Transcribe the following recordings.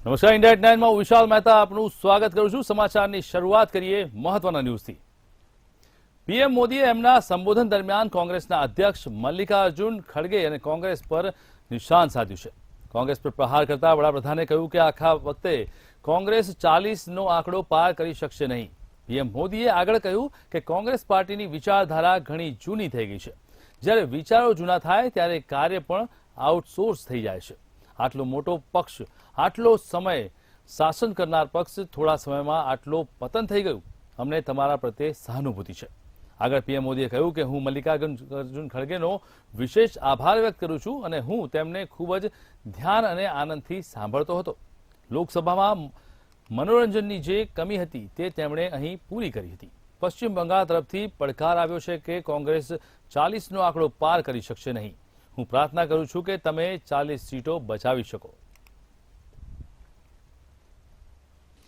નમસ્કાર, India at 9 માં વિશાલ મહેતા આપનું સ્વાગત કરું છું। સમાચારની શરૂઆત કરીએ મહત્વના ન્યૂઝથી। પીએમ મોદીએ એમના સંબોધન દરમિયાન કોંગ્રેસના અધ્યક્ષ મલ્લિકાર્જુન ખડગે અને કોંગ્રેસ પર નિશાન સાધ્યું છે। કોંગ્રેસ પર પ્રહાર કરતા વડાપ્રધાને કહ્યું કે આખા વખતે કોંગ્રેસ 40નો આંકડો પાર કરી શકશે નહીં। પીએમ મોદીએ આગળ કહ્યું કે કોંગ્રેસ પાર્ટીની વિચારધારા ઘણી જૂની થઈ ગઈ છે। જ્યારે વિચારો જૂના થાય ત્યારે કાર્ય પણ આઉટસોર્સ થઈ જાય છે। આટલો મોટો પક્ષ, આટલો સમય શાસન કરનાર પક્ષ થોડા સમયમાં આટલો પતન થઈ ગયું। અમને તમારા પ્રત્યે સહાનુભૂતિ છે। આગળ પીએમ મોદીએ કહ્યું કે હું મલ્લિકાર્જુન ખડગેનો વિશેષ આભાર વ્યક્ત કરું છું અને હું તેમને ખૂબ જ ધ્યાન અને આનંદથી સાંભળતો હતો। લોકસભામાં મનોરંજનની જે કમી હતી તે તેમણે અહીં પૂરી કરી હતી। પશ્ચિમ બંગાળ તરફથી પડકાર આવ્યો છે કે કોંગ્રેસ 40નો આંકડો પાર કરી શકશે નહીં। હું પ્રાર્થના કરું છું કે તમે 40 सीटों बचावी શકો।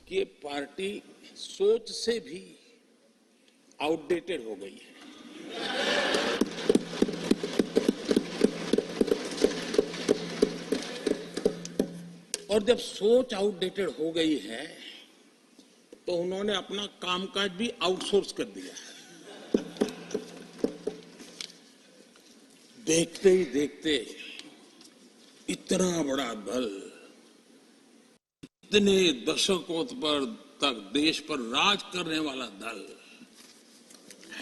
ये पार्टी सोच से भी आउटडेटेड हो गई है। और जब सोच आउटडेटेड हो गई है तो उन्होंने अपना कामकाज भी आउटसोर्स कर दिया है। देखते ही देखते इतना बड़ा दल, इतने दशकों पर तक देश पर राज करने वाला दल,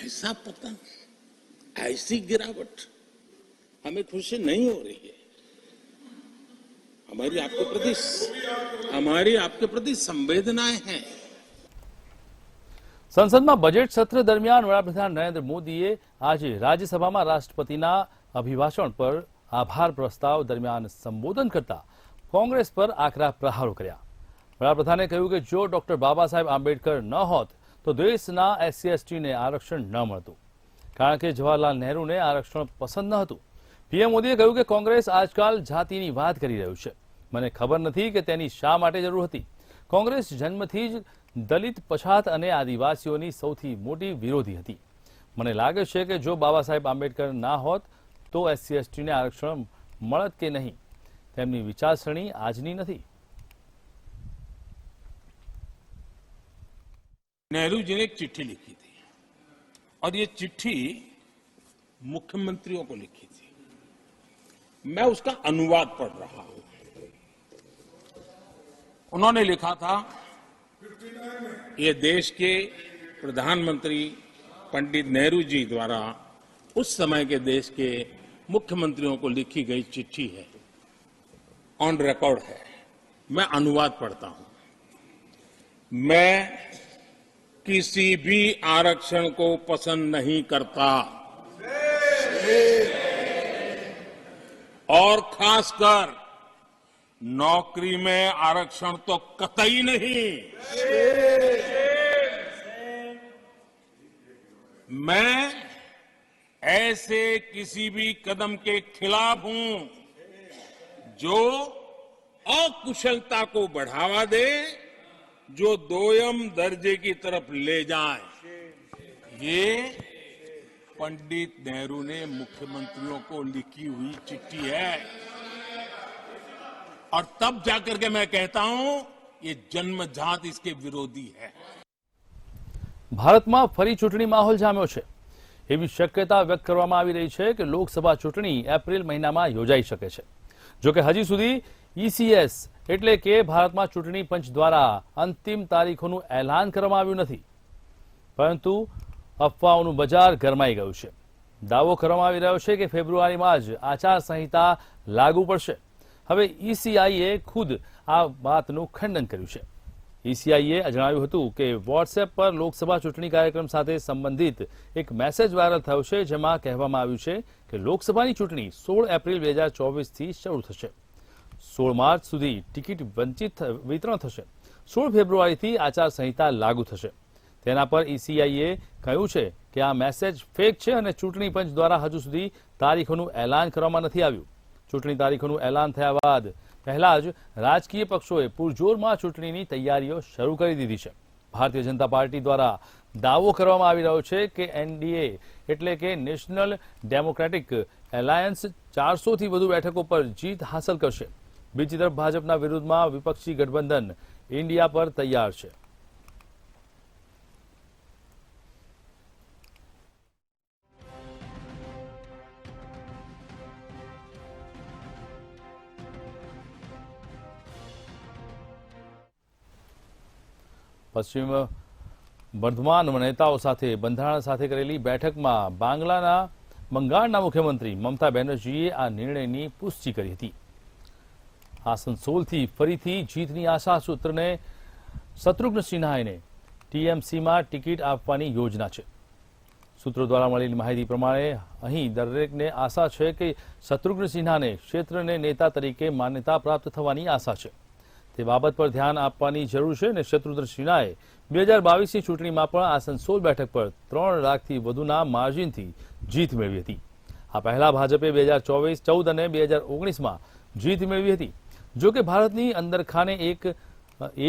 ऐसा पतन, ऐसी गिरावट हमें खुशी नहीं हो रही है। हमारी आपके प्रति संवेदनाएं हैं। સંસદમાં બજેટ સત્ર દરમિયાન વડાપ્રધાન નરેન્દ્ર મોદીએ આજે રાજ્યસભામાં રાષ્ટ્રપતિના અભિભાષણ પર આભાર પ્રસ્તાવ દરમિયાન સંબોધન કરતા કોંગ્રેસ પર આકરા પ્રહારો કર્યા। વડાપ્રધાને કહ્યું કે જો ડોક્ટર બાબા સાહેબ આંબેડકર ન હોત તો દેશના SC/STને આરક્ષણ ન મળતું, કારણ કે જવાહરલાલ નહેરુને આરક્ષણ પસંદ ન હતું। પીએમ મોદીએ કહ્યું કે કોંગ્રેસ આજકાલ જાતિની વાત કરી રહ્યું છે। મને ખબર નથી કે તેની શા માટે જરૂર હતી। કોંગ્રેસ જન્મથી જ દલિત, પછાત અને આદિવાસીઓની સૌથી મોટી વિરોધી હતી। મને લાગે છે કે જો બાબા સાહેબ આંબેડકર ના હોત તો SC/STને આરક્ષણ મળત કે નહીં। તેમની વિચારસરણી આજની નથી। नेहरू जी ने एक चिट्ठी लिखी थी और ये चिट्ठी मुख्यमंत्रियों को लिखी थी। मैं उसका अनुवाद पढ़ रहा हूं। उन्होंने लिखा था, ये देश के प्रधानमंत्री पंडित नेहरू जी द्वारा उस समय के देश के मुख्यमंत्रियों को लिखी गई चिट्ठी है, ऑन रिकॉर्ड है। मैं अनुवाद पढ़ता हूं। मैं किसी भी आरक्षण को पसंद नहीं करता और खासकर नौकरी में आरक्षण तो कतई नहीं। मैं ऐसे किसी भी कदम के खिलाफ हूं जो अकुशलता को बढ़ावा दे, जो दोयम दर्जे की तरफ ले जाए। ये पंडित नेहरू ने मुख्यमंत्रियों को लिखी हुई चिट्ठी है और तब जाकर के मैं कहता हूं ये जन्मजात इसके विरोधी है। ભારતમાં ફરી ચૂંટણી માહોલ જામ્યો છે। એવી શક્યતા વ્યક્ત કરવામાં આવી રહી છે કે લોકસભા ચૂંટણી એપ્રિલ મહિનામાં યોજાઈ શકે છે। જોકે હજી સુધી ECS એટલે કે ભારતમાં ચૂંટણી પંચ દ્વારા અંતિમ તારીખોનું એલાન કરવામાં આવ્યું નથી, પરંતુ અફવાઓનું બજાર ગરમાઈ ગયું છે। દાવો કરવામાં આવી રહ્યો છે કે ફેબ્રુઆરીમાં જ આચારસંહિતા લાગુ પડશે। હવે ECIએ ખુદ આ વાતનું ખંડન કર્યું છે। ECIએ જણાવ્યું હતું કે વોટ્સએપ પર લોકસભા ચૂંટણી કાર્યક્રમ સાથે સંબંધિત એક મેસેજ વાયરલ થયો છે, જેમાં કહેવામાં આવ્યું છે કે લોકસભાની ચૂંટણી 16 એપ્રિલ 2024થી શરૂ થશે। 16 માર્ચ સુધી ટિકિટ વિતરણ થશે। 16 ફેબ્રુઆરીથી આચારસંહિતા લાગુ થશે। તેના પર ECIએ કહ્યું છે કે આ મેસેજ ફેક છે અને ચૂંટણી પંચ દ્વારા હજુ સુધી તારીખોનું એલાન કરવામાં નથી આવ્યું। ચૂંટણી તારીખોનું એલાન થયા બાદ પહેલા જ રાજકીય પક્ષોએ પૂરજોરમાં ચૂંટણીની તૈયારીઓ શરૂ કરી દીધી છે। ભારતીય જનતા પાર્ટી દ્વારા દાવો કરવામાં આવી રહ્યો છે કે NDA એટલે કે નેશનલ ડેમોક્રેટિક એલાયન્સ 400થી વધુ બેઠકો પર જીત હાંસલ કરશે। બીજી તરફ ભાજપના વિરુદ્ધમાં વિપક્ષી ગઠબંધન ઇન્ડિયા પર તૈયાર છે. પશ્ચિમ વર્ધમાન નેતાઓ સાથે બંધારણ સાથે કરેલી બેઠકમાં બંગાળના મુખ્યમંત્રી મમતા બેનર્જીએ આ નિર્ણયની પુષ્ટિ કરી હતી. આસનસોલથી ફરીથી જીતની આશા સૂત્રને શત્રુઘ્ન સિન્હાને ટીએમસીમાં ટિકિટ આપવાની યોજના છે. સૂત્રો દ્વારા મળેલી માહિતી પ્રમાણે અહીં દરેકને આશા છે કે શત્રુઘ્ન સિન્હાને ક્ષેત્રને નેતા તરીકે માન્યતા પ્રાપ્ત થવાની આશા છે. તે બાબત પર ધ્યાન આપવાની જરૂર છે અને શત્રુઘ્ન સિન્હાએ 2022ની ચૂંટણીમાં પણ આસનસોલ બેઠક પર 3 લાખથી વધુના માર્જિનથી જીત મેળવી હતી. આ પહેલા ભાજપે 2014 અને 2019માં જીત મેળવી હતી. જો કે ભારતની અંદરખાને એ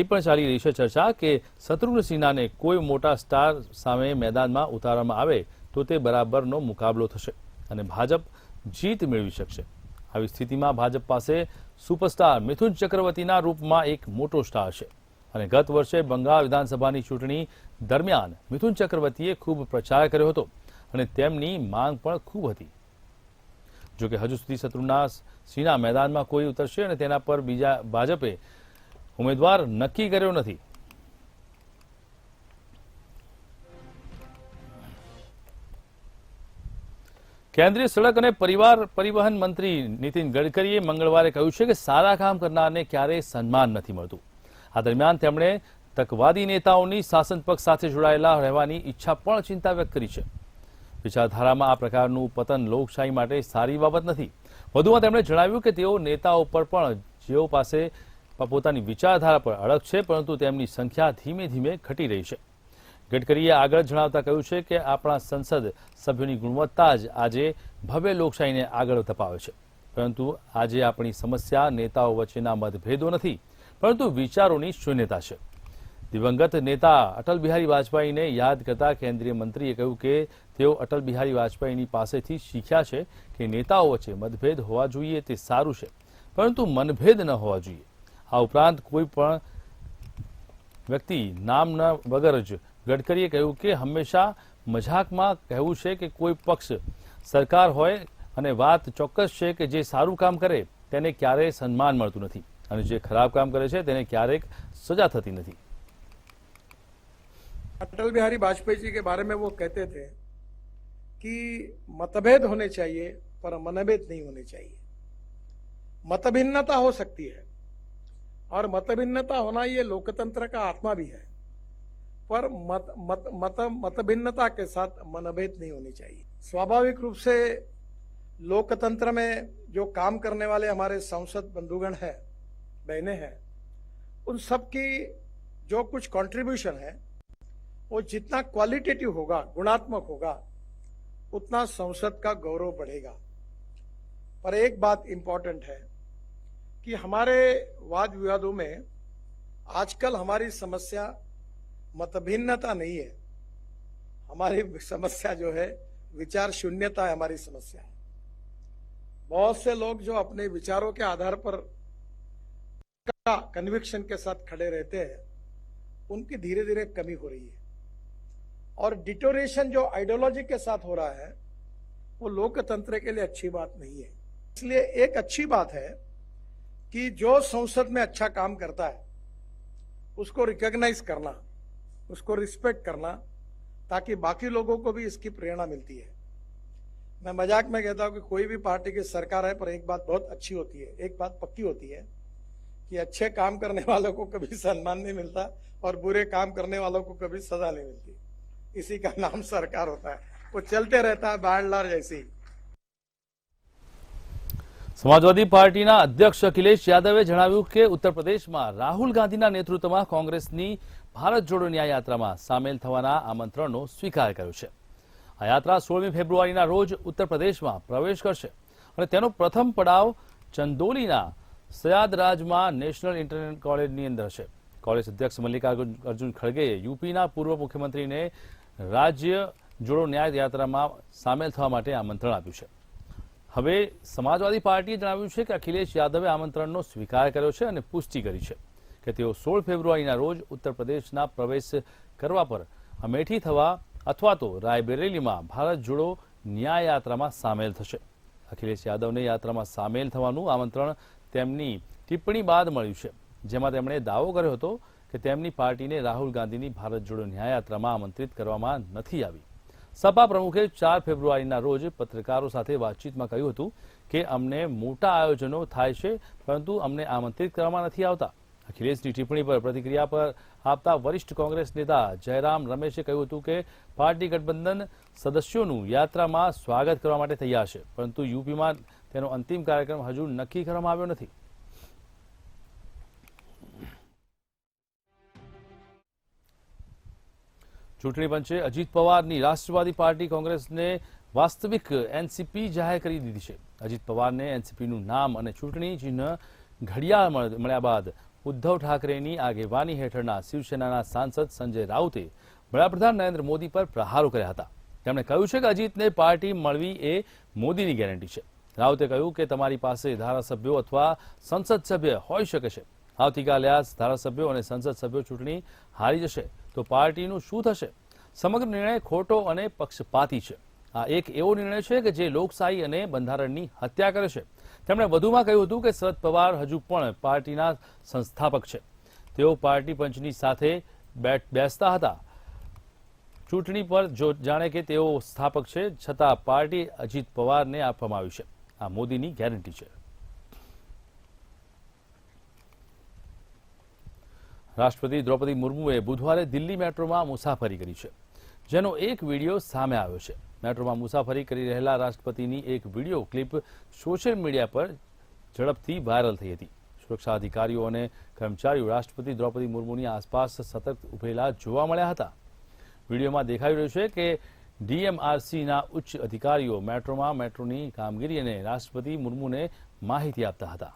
પણ ચાલી રહી છે ચર્ચા કે શત્રુઘ્ન સિન્હાને કોઈ મોટા સ્ટાર સામે મેદાનમાં ઉતારવામાં આવે તો તે બરાબરનો મુકાબલો થશે અને ભાજપ જીત મેળવી શકશે. આવી સ્થિતિમાં ભાજપ પાસે સુપરસ્ટાર મિથુન ચક્રવર્તીના રૂપમાં એક મોટો સ્ટાર છે અને ગત વર્ષે બંગાળ વિધાનસભાની ચૂંટણી દરમિયાન મિથુન ચક્રવર્તીએ ખૂબ પ્રચાર કર્યો હતો અને તેમની માંગ પણ ખૂબ હતી. જોકે હજુ સુધી શત્રુઘ્ન સિન્હા મેદાનમાં કોઈ ઉતરશે અને તેના પર ભાજપે ઉમેદવાર નક્કી કર્યો નથી. કેન્દ્રીય સડક અને પરિવહન મંત્રી નીતિન ગડકરીએ મંગળવારે કહ્યું છે કે સારા કામ કરનારને ક્યારેય સન્માન નથી મળતું. આ દરમિયાન તેમણે તકવાદી નેતાઓની શાસન પક્ષ સાથે જોડાયેલા રહેવાની ઈચ્છા પણ ચિંતા વ્યક્ત કરી છે. વિચારધારામાં આ પ્રકારનું પતન લોકશાહી માટે સારી બાબત નથી. વધુમાં તેમણે જણાવ્યું કે તેઓ નેતાઓ પર પણ જેઓ પાસે પોતાની વિચારધારા પર અડગ છે પરંતુ તેમની સંખ્યા ધીમે ધીમે ઘટી રહી છે. ગડકરીએ આગળ જણાવતા કહ્યું છે કે આપણા સંસદ સભ્યોની ગુણવત્તા જ આજે ભવ્ય લોકશાહીને આગળ ધપાવે છે. પરંતુ આજે આપણી સમસ્યા નેતાઓ વચ્ચેના મતભેદો નથી પરંતુ વિચારોની શૂન્યતા છે. દિવંગત નેતા અટલ બિહારી વાજપેયીને યાદ કરતા કેન્દ્રીય મંત્રીએ કહ્યું કે તેઓ અટલ બિહારી વાજપેયીની પાસેથી શીખ્યા છે કે નેતાઓ વચ્ચે મતભેદ હોવા જોઈએ તે સારું છે પરંતુ મનભેદ ન હોવા જોઈએ. આ ઉપરાંત કોઈ પણ વ્યક્તિ નામ વગર જ ગડકરીએ કહ્યું કે હંમેશા મજાકમાં કહેવું છે કે કોઈ પક્ષ સરકાર હોય અને વાત ચોક્કસ છે કે જે સારું કામ કરે તેને ક્યારેય સન્માન મળતું નથી અને જે ખરાબ કામ કરે છે તેને ક્યારેક સજા થતી નથી. अटल बिहारी वाजपेयी जी के बारे में वो कहते थे कि मतभेद होने चाहिए पर मनभेद नहीं होने चाहिए. मतभिन्नता हो सकती है और मतभिन्नता होना ये लोकतंत्र का आत्मा भी है पर मतभिन्नता के साथ मनभेद नहीं होनी चाहिए. स्वाभाविक रूप से लोकतंत्र में जो काम करने वाले हमारे सांसद बंधुगण हैं, बहनें हैं, उन सब की जो कुछ कंट्रीब्यूशन है वो जितना क्वालिटेटिव होगा, गुणात्मक होगा, उतना संसद का गौरव बढ़ेगा. पर एक बात इंपॉर्टेंट है कि हमारे वाद विवादों में आजकल हमारी समस्या मतभिन्नता नहीं है. हमारी समस्या जो है विचार शून्यता है. हमारी समस्या है बहुत से लोग जो अपने विचारों के आधार पर कन्विक्शन के साथ खड़े रहते हैं उनकी धीरे धीरे कमी हो रही है और डिटोरेशन जो आइडियोलॉजी के साथ हो रहा है वो लोकतंत्र के लिए अच्छी बात नहीं है. इसलिए एक अच्छी बात है कि जो संसद में अच्छा काम करता है उसको रिकॉग्नाइज करना, उसको रिस्पेक्ट करना ताकि बाकी लोगों को भी इसकी प्रेरणा मिलती है. मैं मजाक में कहता हूं कि कोई भी पार्टी की सरकार है पर एक बात बहुत अच्छी होती है, एक बात पक्की होती है कि अच्छे काम करने वालों को कभी सम्मान नहीं मिलता और बुरे काम करने वालों को कभी सजा नहीं मिलती. इसी का नाम सरकार होता है. वो चलते रहता है बाढ़ जैसी. સમાજવાદી પાર્ટીના અધ્યક્ષ અખિલેશ યાદવે જણાવ્યું કે ઉત્તર પ્રદેશમાં રાહુલ ગાંધીના નેતૃત્વમાં કોંગ્રેસની ભારત જોડો ન્યાય યાત્રામાં સામેલ થવાના આમંત્રણનો સ્વીકાર કર્યો છે. આ યાત્રા 16મી ફેબ્રુઆરીના રોજ ઉત્તર પ્રદેશમાં પ્રવેશ કરશે અને તેનો પ્રથમ પડાવ ચંદોલીના સયાદરાજમાં નેશનલ ઇન્ટરનેશનલ કોલેજની અંદર છે. કોંગ્રેસ અધ્યક્ષ મલ્લિકાર્જુન ખડગેએ યુપીના પૂર્વ મુખ્યમંત્રીને રાજ્ય જોડો ન્યાય યાત્રામાં સામેલ થવા માટે આમંત્રણ આપ્યું છે. હવે સમાજવાદી પાર્ટીએ જણાવ્યું છે કે અખિલેશ યાદવે આમંત્રણનો સ્વીકાર કર્યો છે અને પુષ્ટિ કરી છે કે તેઓ 16 ફેબ્રુઆરીના રોજ ઉત્તર પ્રદેશના પ્રવેશ કરવા પર અમેઠી થવા અથવા તો રાયબરેલીમાં ભારત જોડો ન્યાય યાત્રામાં સામેલ થશે. અખિલેશ યાદવને યાત્રામાં સામેલ થવાનું આમંત્રણ તેમની ટિપ્પણી બાદ મળ્યું છે, જેમાં તેમણે દાવો કર્યો હતો કે તેમની પાર્ટીને રાહુલ ગાંધીની ભારત જોડો ન્યાય યાત્રામાં આમંત્રિત કરવામાં નથી આવી. સપા પ્રમુખે 4 ફેબ્રુઆરીના રોજ પત્રકારો સાથે વાતચીતમાં કહ્યું હતું કે અમને મોટા આયોજનો થાય છે, પરંતુ અમને આમંત્રિત કરવામાં નથી આવતા. અખિલેશની ટિપ્પણી પર પ્રતિક્રિયા પર આપતા વરિષ્ઠ કોંગ્રેસ નેતા જયરામ રમેશે કહ્યું હતું કે પાર્ટી ગઠબંધન સદસ્યોનું યાત્રામાં સ્વાગત કરવા માટે તૈયાર છે, પરંતુ યુપીમાં તેનો અંતિમ કાર્યક્રમ હજુ નક્કી કરવામાં આવ્યો નથી. ચૂંટણી પંચે અજીત પવારની રાષ્ટ્રવાદી પાર્ટી કોંગ્રેસને વાસ્તવિક એનસીપી જાહેર કરી દીધી છે. અજીત પવારને એનસીપીનું નામ અને ચૂંટણી ચિહ્ન ઘડિયાળ મળ્યા બાદ ઉદ્ધવ ઠાકરેની આગેવાની હેઠળના શિવસેનાના સાંસદ સંજય રાઉતે વડાપ્રધાન નરેન્દ્ર મોદી પર પ્રહારો કર્યા હતા. તેમણે કહ્યું છે કે અજીતને પાર્ટી મળવી એ મોદીની ગેરંટી છે. રાઉતે કહ્યું કે તમારી પાસે ધારાસભ્યો અથવા સંસદ સભ્ય હોઈ શકે છે. આવતીકાલે આ ધારાસભ્યો અને સંસદ સભ્યો ચૂંટણી હારી જશે તો પાર્ટીનું શું થશે? સમગ્ર નિર્ણય ખોટો અને પક્ષપાતી છે. આ એક એવો નિર્ણય છે કે જે લોકશાહી અને બંધારણની હત્યા કરે છે. તેમણે વધુમાં કહ્યું હતું કે શરદ પવાર હજુ પણ પાર્ટીના સંસ્થાપક છે. તેઓ પાર્ટી પંચની સાથે બેસતા હતા. ચૂંટણી પર જાણે કે તેઓ સ્થાપક છે, છતાં પાર્ટી અજીત પવારને આપવામાં આવી છે. આ મોદીની ગેરંટી છે. રાષ્ટ્રપતિ દ્રૌપદી મુર્મુએ બુધવારે દિલ્હી મેટ્રોમાં મુસાફરી કરી છે, જેનો એક વિડીયો સામે આવ્યો છે. મેટ્રોમાં મુસાફરી કરી રહેલા રાષ્ટ્રપતિની એક વિડીયો ક્લિપ સોશિયલ મીડિયા પર ઝડપથી વાયરલ થઈ હતી. સુરક્ષા અધિકારીઓ અને કર્મચારીઓ રાષ્ટ્રપતિ દ્રૌપદી મુર્મુની આસપાસ સતત ઉભેલા જોવા મળ્યા હતા. વિડીયોમાં દેખાઈ રહ્યું છે કે ડીએમઆરસીના ઉચ્ચ અધિકારીઓ મેટ્રોની કામગીરી અને રાષ્ટ્રપતિ મુર્મુને માહિતી આપતા હતા.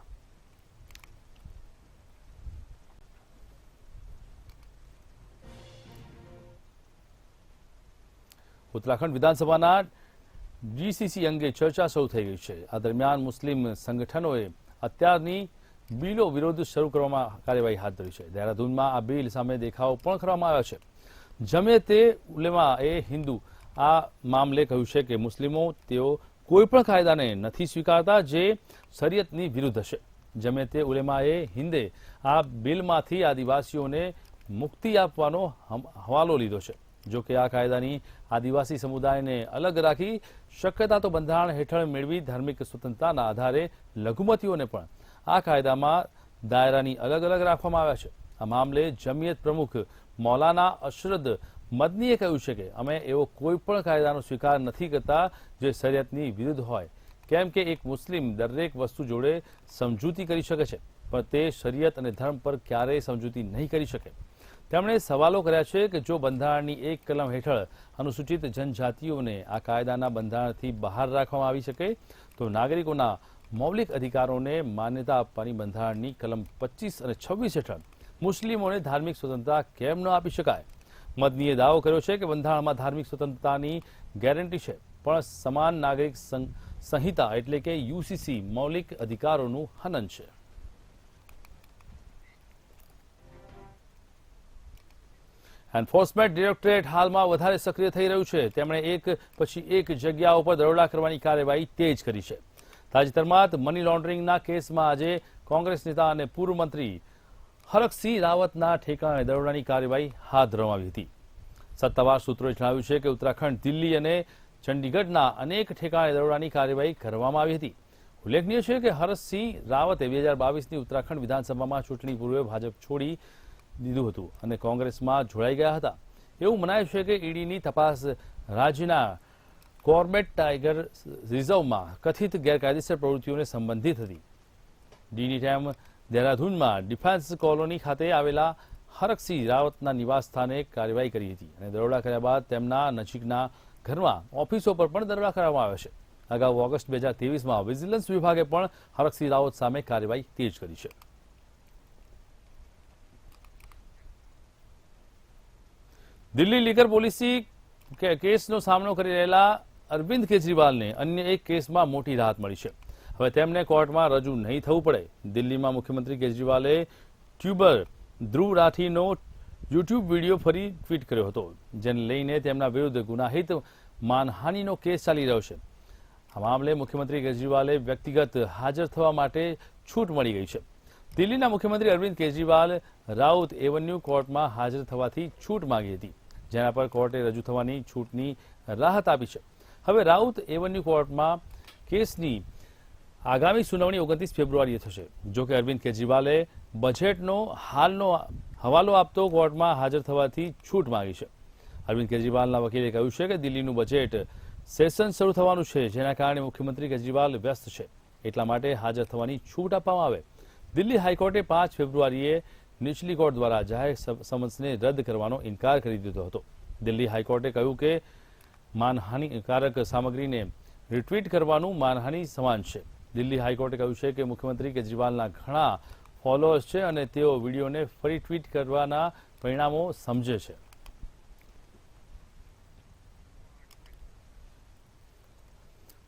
ઉત્તરાખંડ વિધાનસભાના જીસીસી અંગે ચર્ચા શરૂ થઈ ગઈ છે. આ દરમિયાન મુસ્લિમ સંગઠનોએ અત્યારની બિલો વિરોધ શરૂ કરવામાં કાર્યવાહી હાથ ધરી છે. દહેરાદૂનમાં આ બિલ સામે દેખાવો પણ કરવામાં આવ્યા છે. જમિયતે ઉલેમા એ હિન્દુ આ મામલે કહ્યું છે કે મુસ્લિમો તેઓ કોઈપણ કાયદાને નથી સ્વીકારતા જે શરિયતની વિરુદ્ધ હશે. જમિયતે ઉલેમાએ હિન્દે આ બિલમાંથી આદિવાસીઓને મુક્તિ આપવાનો હવાલો લીધો છે. જો કે આ કાયદાની આદિવાસી સમુદાયને અલગ રાખી શક્યતા તો બંધારણ હેઠળ મેળવી ધાર્મિક સ્વતંત્રતાના આધારે લઘુમતીઓને પણ આ કાયદામાં દાયરાની અલગ અલગ રાખવામાં આવ્યા છે. આ મામલે જમિયત પ્રમુખ મૌલાના અશરદ મદનીએ કહ્યું છે કે અમે એવો કોઈ પણ કાયદાનો સ્વીકાર નથી કરતા જે શરિયતની વિરુદ્ધ હોય, કેમ કે એક મુસ્લિમ દરેક વસ્તુ જોડે સમજૂતી કરી શકે છે, પણ તે શરિયત અને ધર્મ પર ક્યારેય સમજૂતી નહીં કરી શકે. તેમણે સવાલો કર્યા છે કે જો બંધારણની એક કલમ હેઠળ અનુસૂચિત જનજાતિઓને આ કાયદાના બંધારણથી બહાર રાખવામાં આવી શકે તો નાગરિકોના મૌલિક અધિકારોને માન્યતા આપવાની બંધારણની કલમ 25 અને 26 હેઠળ મુસ્લિમોને ધાર્મિક સ્વતંત્રતા કેમ ન આપી શકાય? મદનીએ દાવો કર્યો છે કે બંધારણમાં ધાર્મિક સ્વતંત્રતાની ગેરંટી છે, પણ સમાન નાગરિક સંહિતા એટલે કે યુસીસી મૌલિક અધિકારોનું હનન છે. એન્ફોર્સમેન્ટ ડિરેક્ટોરેટ હાલમાં વધારે સક્રિય થઈ રહ્યું છે. તેમણે એક પછી એક જગ્યાઓ પર દરોડા કરવાની કાર્યવાહી તેજ કરી છે. તાજેતરમાં મની લોન્ડરિંગના કેસમાં આજે કોંગ્રેસ નેતા અને પૂર્વ મંત્રી હરકસિંહ રાવતના ઠેકાણે દરોડાની કાર્યવાહી હાથ ધરવામાં આવી હતી. સત્તાવાર સૂત્રોએ જણાવ્યું છે કે ઉત્તરાખંડ, દિલ્હી અને ચંડીગઢના અનેક ઠેકાણે દરોડાની કાર્યવાહી કરવામાં આવી હતી. ઉલ્લેખનીય છે કે હરકસિંહ રાવતે 2022ની ઉત્તરાખંડ વિધાનસભામાં ચૂંટણી પૂર્વે ભાજપ છોડી દીધું હતું અને કોંગ્રેસમાં જોડાઈ ગયા હતા. એવું મનાય છે કે ઈડીની તપાસ રાજ્યના કોર્બેટ ટાઈગર રિઝર્વમાં કથિત ગેરકાયદેસર પ્રવૃત્તિઓને સંબંધિત હતી. ડીડીટેમ દહેરાદૂનમાં ડિફેન્સ કોલોની ખાતે આવેલા હરકસિંહ રાવતના નિવાસ સ્થાને કાર્યવાહી કરી હતી અને દરોડા કર્યા બાદ તેમના નજીકના ઘરમાં ઓફિસો પર પણ દરોડા કરવામાં આવ્યા છે. અગાઉ ઓગસ્ટ 2023માં વિજિલન્સ વિભાગે પણ હરકસિંહ રાવત સામે કાર્યવાહી તેજ કરી છે. દિલ્હી લીગર પોલિસી કેસનો સામનો કરી રહેલા અરવિંદ કેજરીવાલને અન્ય એક કેસમાં મોટી રાહત મળી છે. હવે તેમને કોર્ટમાં રજૂ નહીં થવું પડે. દિલ્હીમાં મુખ્યમંત્રી કેજરીવાલે ટ્યુબર ધ્રુવ રાઠીનો યુટ્યુબ વિડીયો ફરી ટ્વીટ કર્યો હતો, જેને લઈને તેમના વિરુદ્ધ ગુનાહિત માનહાનિનો કેસ ચાલી રહ્યો છે. આ મામલે મુખ્યમંત્રી કેજરીવાલે વ્યક્તિગત હાજર થવા માટે છૂટ મળી ગઈ છે. દિલ્હીના મુખ્યમંત્રી અરવિંદ કેજરીવાલ રાઉત એવન્યુ કોર્ટમાં હાજર થવાથી છૂટ માંગી હતી, જેના પર કોર્ટે રજૂ થવાની છૂટની રાહત આપી છે. હવે રાઉત એવન્યુ કોર્ટમાં કેસની આગામી સુનાવણી 29 ફેબ્રુઆરીએ થશે. જો કે અરવિંદ કેજરીવાલે બજેટનો હાલનો હવાલો આપતો કોર્ટમાં હાજર થવાથી છૂટ માંગી છે. અરવિંદ કેજરીવાલના વકીલે કહ્યું છે કે દિલ્હીનું બજેટ સેશન શરૂ થવાનું છે, જેના કારણે મુખ્યમંત્રી કેજરીવાલ વ્યસ્ત છે, એટલા માટે હાજર થવાની છૂટ આપવામાં આવે. દિલ્હી હાઈકોર્ટે 5 ફેબ્રુઆરીએ નીચલી કોર્ટ દ્વારા જાહેર સમન્સને રદ કરવાનો ઇનકાર કરી દીધો હતો. દિલ્હી હાઈકોર્ટે કહ્યું કે માનહાનિકારક સામગ્રીને રિટ્વીટ કરવાનું માનહાનિ સમાન છે. દિલ્હી હાઈકોર્ટે કહ્યું છે કે મુખ્યમંત્રી કેજરીવાલના ઘણા ફોલોઅર્સ છે અને તેઓ વિડીયોને ફરી ટ્વીટ કરવાના પરિણામો સમજે છે.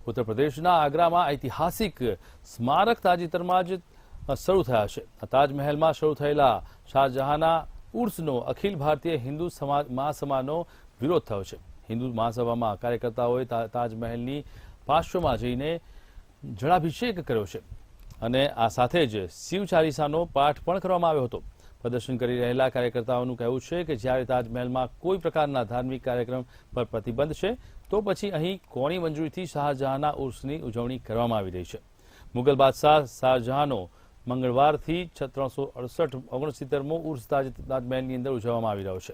ઉત્તર પ્રદેશના આગ્રામાં ઐતિહાસિક સ્મારક તાજેતરમાં જ શરૂ થયા છે. તાજમહેલમાં શરૂ થયેલા શાહજહાંના ઉર્સનો અખિલ ભારતીય હિન્દુ મહાસભાનો વિરોધ થયો છે. હિન્દુ મહાસભામાં કાર્યકર્તાઓએ તાજમહેલની પાર્શ્વમાં જઈને જળાભિષેક કર્યો છે અને આ સાથે જ શિવ ચાલીસાનો પાઠ પણ કરવામાં આવ્યો હતો. પ્રદર્શન કરી રહેલા કાર્યકર્તાઓનું કહેવું છે કે જ્યારે તાજમહેલમાં કોઈ પ્રકારના ધાર્મિક કાર્યક્રમ પર પ્રતિબંધ છે, તો પછી અહીં કોની મંજૂરીથી શાહજહાંના ઉર્સની ઉજવણી કરવામાં આવી રહી છે. મુગલ બાદશાહ શાહજહાંનો મંગળવારથી 368મો ઉર્સ તાજમહેલની અંદર ઉજવવામાં આવી રહ્યો છે.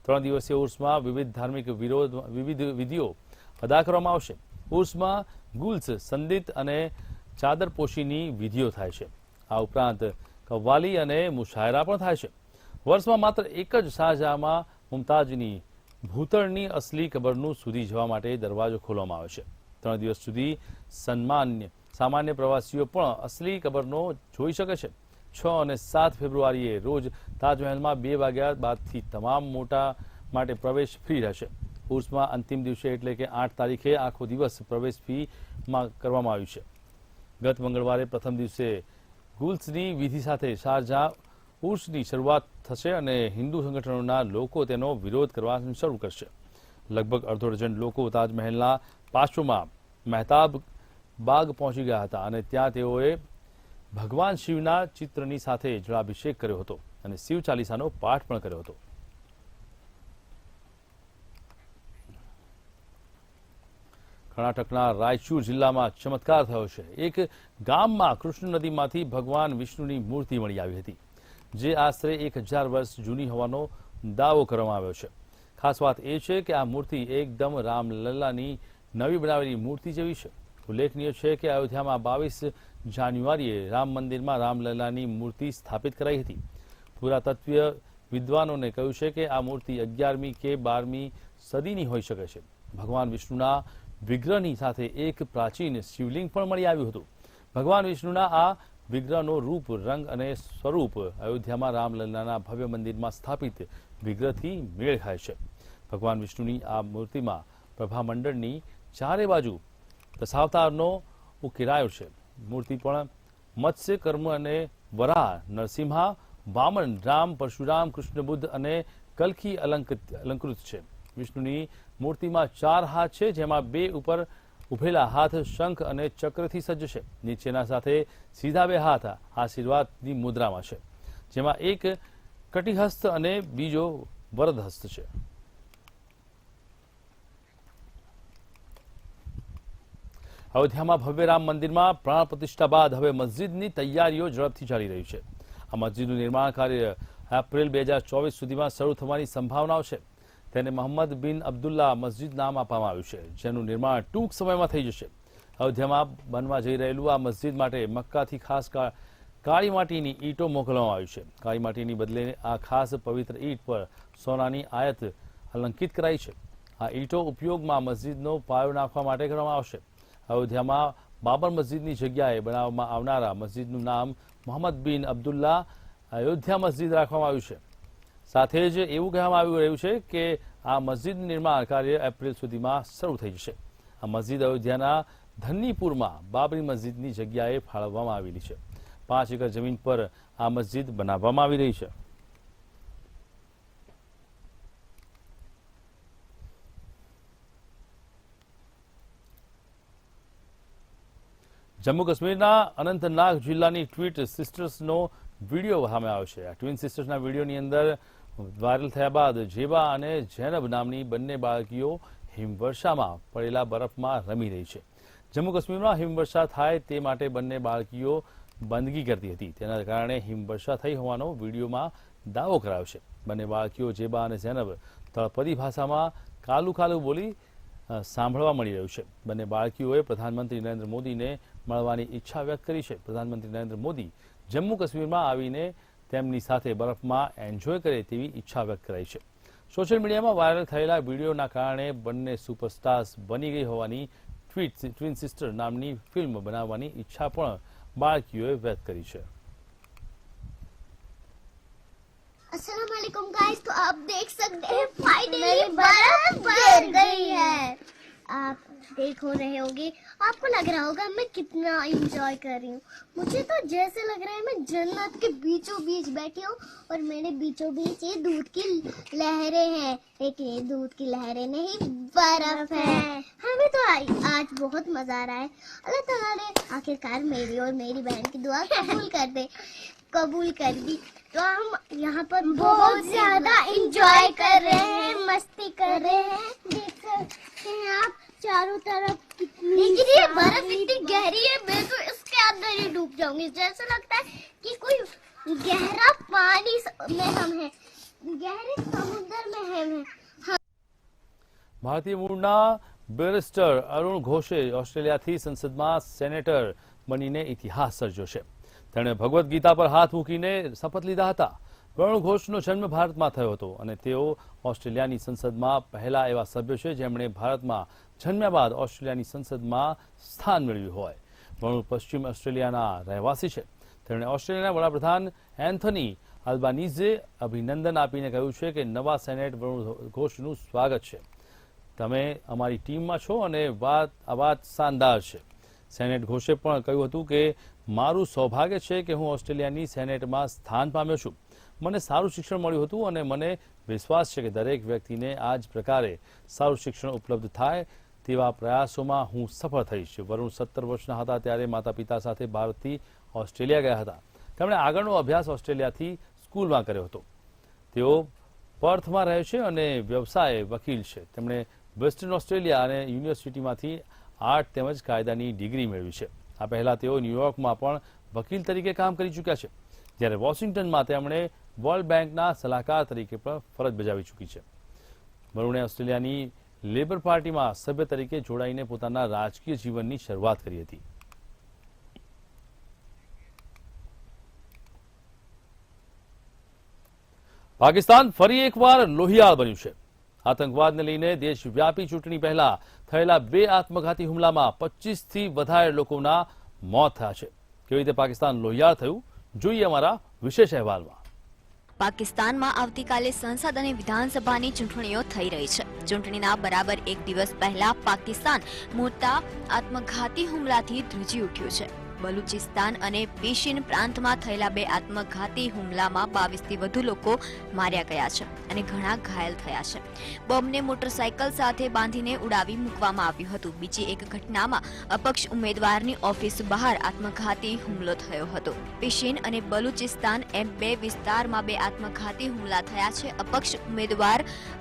3 દિવસીય ઉર્સમાં વિવિધ ધાર્મિક વિધિઓ અદા કરવામાં આવશે. ઉર્સમાં ગુલ્સ, સંદિત અને ચાદરપોશીની વિધિઓ થાય છે. આ ઉપરાંત કવ્વાલી અને મુશાયરા પણ થાય છે. વર્ષમાં માત્ર એક જ શાહજહાંમાં મુમતાજની ભૂતળની અસલી કબરનું સુધી જવા માટે દરવાજો ખોલવામાં આવે છે. 3 દિવસ સુધી સામાન્ય પ્રવાસીઓ પણ અસલી કબરનો જોઈ શકે છે. 6 અને 7 ફેબ્રુઆરીએ રોજ તાજમહેલમાં 2 વાગ્યા બાદથી તમામ મોટા માટે પ્રવેશ ફ્રી રહેશે. ઉર્સમાં અંતિમ દિવસે એટલે કે 8 તારીખે આખો દિવસ પ્રવેશ ફીમાં કરવામાં આવ્યું છે. ગત મંગળવારે પ્રથમ દિવસે ગુલ્સની વિધિ સાથે શાહજહાં ઉર્સની શરૂઆત થશે અને હિન્દુ સંગઠનોના લોકો તેનો વિરોધ કરવા શરૂ કરશે. લગભગ અડધો ડઝન લોકો તાજમહેલના પાર્શ્વમાં મહેતાબ બાગ પહોંચી ગયા હતા અને ત્યાં તેઓએ ભગવાન શિવના ચિત્રની સાથે જળાભિષેક કર્યો હતો અને શિવ ચાલીસાનો પાઠ પણ કર્યો હતો. કર્ણાટકના રાયચૂર જિલ્લામાં ચમત્કાર થયો છે. એક ગામમાં કૃષ્ણ નદીમાંથી ભગવાન વિષ્ણુની મૂર્તિ મળી આવી હતી, જે આશરે 1000 વર્ષ જૂની હોવાનો દાવો કરવામાં આવ્યો છે. ખાસ વાત એ છે કે આ મૂર્તિ એકદમ રામલલ્લાની નવી બનાવેલી મૂર્તિ જેવી છે. ઉલ્લેખનીય છે કે અયોધ્યામાં 22 જાન્યુઆરીએ રામ મંદિરમાં રામલલ્લાની મૂર્તિ સ્થાપિત કરાઈ હતી. પુરાતત્વીય વિદ્વાનોને કહ્યું છે કે આ મૂર્તિ 11મી કે 12મી સદીની હોઈ શકે છે. ભગવાન વિષ્ણુના વિગ્રહની સાથે એક પ્રાચીન શિવલિંગ પણ મળી આવ્યું હતું. ભગવાન વિષ્ણુના આ વિગ્રહનો રૂપ, રંગ અને સ્વરૂપ અયોધ્યામાં રામલલ્લાના ભવ્ય મંદિરમાં સ્થાપિત વિગ્રહથી મેળ ખાય છે. ભગવાન વિષ્ણુની આ મૂર્તિમાં પ્રભામંડળની ચારે બાજુ દશાવતારનો ઉકેરાયો છે. મૂર્તિ પણ મત્સ્ય, કર્મ અને વરાહ, નરસિંહા, વામન, રામ, પરશુરામ, કૃષ્ણ, બુદ્ધ અને કલ્કી અલંકૃત છે. વિષ્ણુની મૂર્તિમાં 4 હાથ છે, જેમાં 2 ઉપર ઉભેલા હાથ શંખ અને ચક્રથી સજ્જ છે. નીચેના સાથે સીધા 2 હાથ આશીર્વાદની મુદ્રામાં છે, જેમાં એક કટિહસ્ત અને બીજો વરદહસ્ત છે. અયોધ્યામાં ભવ્ય રામ મંદિરમાં પ્રાણ પ્રતિષ્ઠા બાદ હવે મસ્જિદની તૈયારીઓ ઝડપથી ચાલી રહી છે. આ મસ્જિદનું નિર્માણ કાર્ય એપ્રિલ 2024 સુધીમાં શરૂ થવાની સંભાવનાઓ છે. તેને મોહમ્મદ બિન અબ્દુલ્લા મસ્જિદ નામ આપવામાં આવ્યું છે, જેનું નિર્માણ ટૂંક સમયમાં થઈ જશે. અયોધ્યામાં બનવા જઈ રહેલું આ મસ્જિદ માટે મક્કાથી ખાસ કાળી માટીની ઈંટો મોકલવામાં આવી છે. કાળી માટીની બદલે આ ખાસ પવિત્ર ઈંટ પર સોનાની આયત અલંકિત કરાઈ છે. આ ઈંટો ઉપયોગમાં મસ્જિદનો પાયો નાખવા માટે કરવામાં આવશે. અયોધ્યામાં બાબર મસ્જિદની જગ્યાએ બનાવવામાં આવનારા મસ્જિદનું નામ મોહમ્મદ બિન અબ્દુલ્લા અયોધ્યા મસ્જિદ રાખવામાં આવ્યું છે. સાથે જ એવું કહેવામાં આવી રહ્યું છે કે આ મસ્જિદનું નિર્માણ કાર્ય એપ્રિલ સુધીમાં શરૂ થઈ જશે. આ મસ્જિદ અયોધ્યાના ધન્નીપુરમાં બાબરી મસ્જિદની જગ્યાએ ફાળવવામાં આવેલી છે. 5 એકર જમીન પર આ મસ્જિદ બનાવવામાં આવી રહી છે. જમ્મુ કાશ્મીરના અનંતનાગ જિલ્લાની ટ્વીટ સિસ્ટર્સનો વિડીયો સામે આવ્યો છે. આ ટ્વિન સિસ્ટર્સના વિડીયોની અંદર વાયરલ થયા બાદ જેબા અને જૈનબ નામની બંને બાળકીઓ હિમવર્ષામાં પડેલા બરફમાં રમી રહી છે. જમ્મુ કાશ્મીરમાં હિમવર્ષા થાય તે માટે બંને બાળકીઓ બંદગી કરતી હતી. તેના કારણે હિમવર્ષા થઈ હોવાનો વિડીયોમાં દાવો કરાયો છે. બંને બાળકીઓ જેબા અને જૈનબ તળપદી ભાષામાં કાલું કાલું બોલી સાંભળવા મળી રહ્યું છે. બંને બાળકીઓએ પ્રધાનમંત્રી નરેન્દ્ર મોદીને મળવાની ઈચ્છા વ્યક્ત કરી છે. પ્રધાનમંત્રી નરેન્દ્ર મોદી જમ્મુ કાશ્મીરમાં આવીને તેમની સાથે બરફમાં એન્જોય કરે તેવી ઈચ્છા વ્યક્ત કરાઈ છે. સોશિયલ મીડિયામાં વાયરલ થયેલા વિડીયોના કારણે બંને સુપરસ્ટાર્સ બની ગઈ હોવાની ટ્વિન સિસ્ટર નામની ફિલ્મ બનાવવાની ઈચ્છા પણ બાળકીઓએ વ્યક્ત કરી છે. अस्सलाम वालेकुम गाइस, तो आप देख सकते हैं फाइनली बर्फ गिर गई है. आप देख हो रहे होंगे, आपको लग रहा होगा मैं कितना एंजॉय कर रही हूँ. मुझे तो जैसे लग रहा है मैं जन्नत के बीचों बीच बैठी हूँ और मेरे बीचों बीच ये दूध की लहरें हैं. लेकिन ये दूध की लहरें नहीं, बर्फ है. हमें तो आज बहुत मजा आ रहा है. अल्लाह ताला ने आखिरकार मेरी और मेरी बहन की दुआ कबूल कर दी. तो हम यहाँ पर बहुत ज्यादा एंजॉय कर रहे हैं, मस्ती कर रहे हैं. देख सकते हैं आप चारों तरफ कितनी, लेकिन ये बर्फ इतनी गहरी है, मैं तो इसके अंदर ही डूब जाऊंगी. जैसा लगता है कि कोई गहरा पानी में हम हैं, गहरे समुद्र में हम हैं. ભારતીય મૂળના બેરિસ્ટર અરુણ ઘોષે ઓસ્ટ્રેલિયાથી સંસદમાં સેનેટર બનીને ઇતિહાસ સર્જ્યો છે. તેણે ભગવદ્ ગીતા પર હાથ મૂકીને શપથ લીધા હતા. અરુણ ઘોષનો જન્મ ભારતમાં થયો હતો અને તેઓ ઓસ્ટ્રેલિયાની સંસદમાં પહેલા એવા સભ્ય છે જેમણે ભારતમાં જન્મ્યા બાદ ઓસ્ટ્રેલિયાની સંસદમાં સ્થાન મેળવ્યું હોય. અરુણ પશ્ચિમ ઓસ્ટ્રેલિયાના રહેવાસી છે. તેમણે ઓસ્ટ્રેલિયાના વડાપ્રધાન એન્થોની અલ્બાનીઝે અભિનંદન આપીને કહ્યું છે કે નવા સેનેટ અરુણ ઘોષનું સ્વાગત છે. તમે અમારી ટીમમાં છો અને આ વાત શાનદાર છે. સેનેટ ઘોષે પણ કહ્યું હતું કે મારું સૌભાગ્ય છે કે હું ઓસ્ટ્રેલિયાની સેનેટમાં સ્થાન પામ્યો છું. મને સારું શિક્ષણ મળ્યું હતું અને મને વિશ્વાસ છે કે દરેક વ્યક્તિને આ જ પ્રકારે સારું શિક્ષણ ઉપલબ્ધ થાય તેવા પ્રયાસોમાં હું સફળ થઈશ. વરુણ 17 વર્ષના હતા ત્યારે માતા પિતા સાથે ભારતથી ઓસ્ટ્રેલિયા ગયા હતા. તેમણે આગળનો અભ્યાસ ઓસ્ટ્રેલિયાથી સ્કૂલમાં કર્યો હતો. તેઓ પર્થમાં રહે છે અને વ્યવસાય વકીલ છે. તેમણે વેસ્ટર્ન ઓસ્ટ્રેલિયા અને યુનિવર્સિટીમાંથી આર્ટ તેમજ કાયદાની ડિગ્રી મેળવી છે. આ પહેલા તેઓ ન્યૂયોર્કમાં પણ વકીલ તરીકે કામ કરી ચૂક્યા છે, જ્યારે વોશિંગ્ટનમાં તેમણે વર્લ્ડ બેંકના સલાહકાર તરીકે પણ ફરજ બજાવી ચૂકી છે. વરુણે ઓસ્ટ્રેલિયાની લેબર પાર્ટીમાં સભ્ય તરીકે જોડાઈને પોતાના રાજકીય જીવનની શરૂઆત કરી હતી. પાકિસ્તાન ફરી એકવાર લોહિયાળ બન્યું છે. આતંકવાદને લઈને દેશવ્યાપી ચૂંટણી પહેલા થયેલા 2 આત્મઘાતી હુમલામાં 25થી વધારે લોકોના મોત થયા છે. કેવી રીતે પાકિસ્તાન લોહિયાળ થયું જોઈએ અમારા વિશેષ અહેવાલમાં. પાકિસ્તાનમાં આવતીકાલે સંસદ અને વિધાનસભાની ચૂંટણીઓ થઈ રહી છે. ચૂંટણીના બરાબર 1 દિવસ પહેલા પાકિસ્તાન મોટા આત્મઘાતી હુમલાથી ધ્રુજી ઉઠ્યું છે. બલુચિસ્તાન અને પેશિન પ્રાંતમાં થયેલા 2 આત્મઘાતી હુમલામાં 22થી વધુ લોકો માર્યા ગયા છે અને ઘણા ઘાયલ થયા છે. બોમ્બને મોટરસાયકલ સાથે બાંધીને ઉડાવી મૂકવામાં આવ્યું હતું. બીજી એક ઘટનામાં અપક્ષ ઉમેદવારની ઓફિસ બહાર આત્મઘાતી હુમલો થયો હતો. પેશિન અને બલુચિસ્તાન એમ 2 વિસ્તારમાં 2 આત્મઘાતી હુમલા થયા છે. અપક્ષ ઉમેદવાર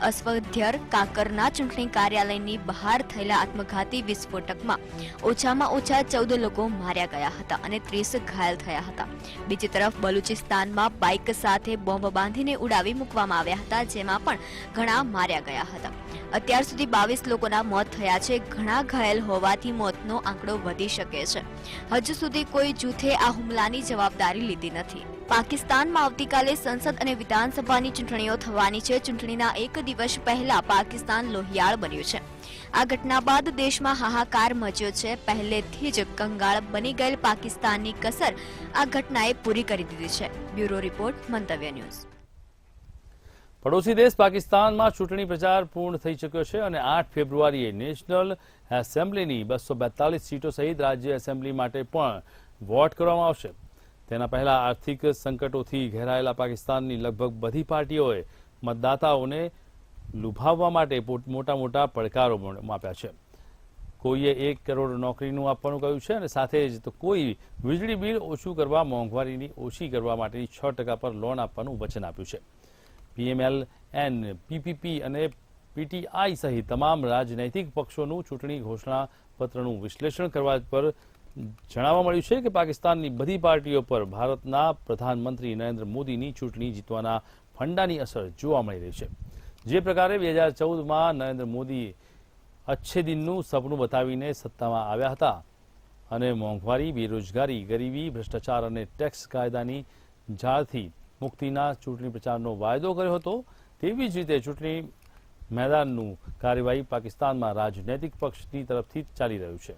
અસ્વધ્યર કાકરના ચૂંટણી કાર્યાલયની બહાર થયેલા આત્મઘાતી વિસ્ફોટકમાં ઓછામાં ઓછા 14 લોકો માર્યા ગયા હતા અને 30 ઘાયલ થયા હતા. બીજી તરફ બલુચિસ્તાનમાં બાઇક સાથે બોમ્બ બાંધીને ઉડાવી મૂકવામાં આવ્યા હતા, જેમાં પણ ઘણા માર્યા ગયા હતા. અત્યાર સુધી 22 લોકોના મોત થયા છે. ઘણા ઘાયલ હોવાથી મોતનો આંકડો વધી શકે છે. હજુ સુધી કોઈ જૂથે આ હુમલાની જવાબદારી લીધી નથી. પાકિસ્તાનમાં આવતીકાલે સંસદ અને વિધાનસભાની ચૂંટણીઓ થવાની છે. ચૂંટણીના 1 દિવસ પહેલા પાકિસ્તાન લોહિયાળ બન્યું છે. આ ઘટના બાદ દેશમાં હાહાકાર મચ્યો છે. પહેલેથી જ કંગાળ બની ગયેલ પાકિસ્તાનની કસર આ ઘટનાએ પૂરી કરી દીધી છે. બ્યુરો રિપોર્ટ, મંતવ્ય ન્યૂઝ. પડોશી દેશ પાકિસ્તાનમાં ચૂંટણી પ્રચાર પૂર્ણ થઈ ચૂક્યો છે અને 8 ફેબ્રુઆરીએ નેશનલ એસેમ્બલીની 242 સીટો સહિત રાજ્ય એસેમ્બલી માટે પણ વોટ કરવામાં આવશે. તેના પહેલા આર્થિક સંકટોથી ઘેરાયેલા પાકિસ્તાનની લગભગ બધી પાર્ટીઓએ મતદાતાઓને લુભાવવા માટે મોટા મોટા પડકારો આપ્યા છે. કોઈએ 1 કરોડ નોકરીનું આપવાનું કહ્યું છે અને સાથે જ તો કોઈ વીજળી બિલ ઓછું કરવા, મોંઘવારીની ઓછી કરવા માટેની 6% પર લોન આપવાનું વચન આપ્યું છે. PMLN, PPP અને PTI સહિત તમામ રાજનૈતિક પક્ષોનું ચૂંટણી ઘોષણાપત્રનું વિશ્લેષણ કરવા પર જણાવવા મળ્યું છે કે પાકિસ્તાનની બધી પાર્ટીઓ પર ભારતના પ્રધાનમંત્રી નરેન્દ્ર મોદીની ચૂંટણી જીતવાના ફંડાની અસર જોવા મળી રહી છે. જે પ્રકારે 2014માં નરેન્દ્ર મોદી અચ્છે દિનનું સપનું બતાવીને સત્તામાં આવ્યા હતા અને મોંઘવારી, બેરોજગારી, ગરીબી, ભ્રષ્ટાચાર અને ટેક્સ કાયદાની જાળથી મુક્તિના ચૂંટણી પ્રચારનો વાયદો કર્યો હતો, તેવી જ રીતે ચૂંટણી મેદાનનું કાર્યવાહી પાકિસ્તાનમાં રાજનૈતિક પક્ષની તરફથી ચાલી રહ્યું છે.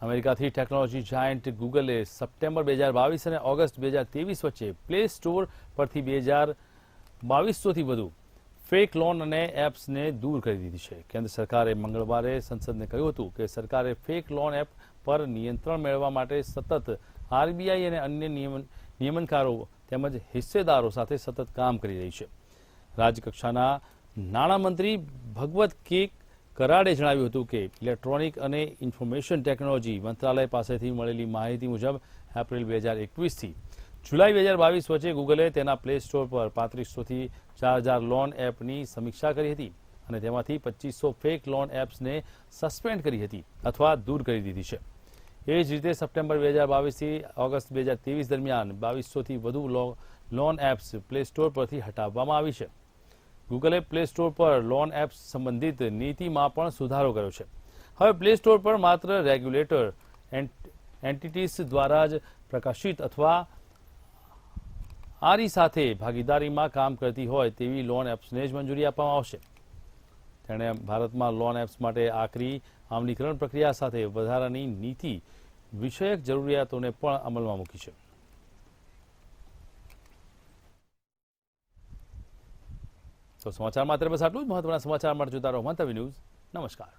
અમેરિકાથી ટેકનોલોજી જાયન્ટ ગૂગલે સપ્ટેમ્બર 2022 અને ઓગસ્ટ 2023 વચ્ચે પ્લે સ્ટોર પરથી 2200થી વધુ ફેક લોન અને એપ્સને દૂર કરી દીધી છે. કેન્દ્ર સરકારે મંગળવારે સંસદને કહ્યું હતું કે સરકારે ફેક લોન એપ પર નિયંત્રણ મેળવવા માટે સતત RBI અને અન્ય નિયમનકારો તેમજ હિસ્સેદારો સાથે સતત કામ કરી રહી છે. રાજ્યકક્ષાના નાણામંત્રી ભગવત કે કરાડે જણાવ્યું હતું કે ઇલેક્ટ્રોનિક અને ઇન્ફોર્મેશન ટેકનોલોજી મંત્રાલય પાસેથી મળેલી માહિતી મુજબ એપ્રિલ 2021થી જુલાઈ 2022 વચ્ચે ગૂગલે તેના પ્લે સ્ટોર પર 3500થી 4000 લોન એપની સમીક્ષા કરી હતી અને તેમાંથી 2500 ફેક લોન એપ્સને સસ્પેન્ડ કરી હતી અથવા દૂર કરી દીધી છે. એ જ રીતે સપ્ટેમ્બર 2022થી ઓગસ્ટ 2023 દરમિયાન 2200થી વધુ લોન એપ્સ પ્લે સ્ટોર પરથી હટાવવામાં આવી છે. ગૂગલે પ્લે સ્ટોર પર લોન એપ્સ સંબંધિત નીતિમાં પણ સુધારો કર્યો છે. હવે પ્લે સ્ટોર પર માત્ર રેગ્યુલેટર એન્ટિટીઝ દ્વારા જ પ્રકાશિત અથવા આરી સાથે ભાગીદારીમાં કામ કરતી હોય તેવી લોન એપ્સને જ મંજૂરી આપવામાં આવશે. તેણે ભારતમાં લોન એપ્સ માટે આકરી અમલીકરણ પ્રક્રિયા સાથે વધારાની નીતિ વિષયક જરૂરિયાતોને પણ અમલમાં મૂકી છે. તો સમાચારમાં અત્યારે બસ આટલું જ. મહત્વના સમાચાર માટે જોતા રહો મંતવ્ય ન્યૂઝ. નમસ્કાર.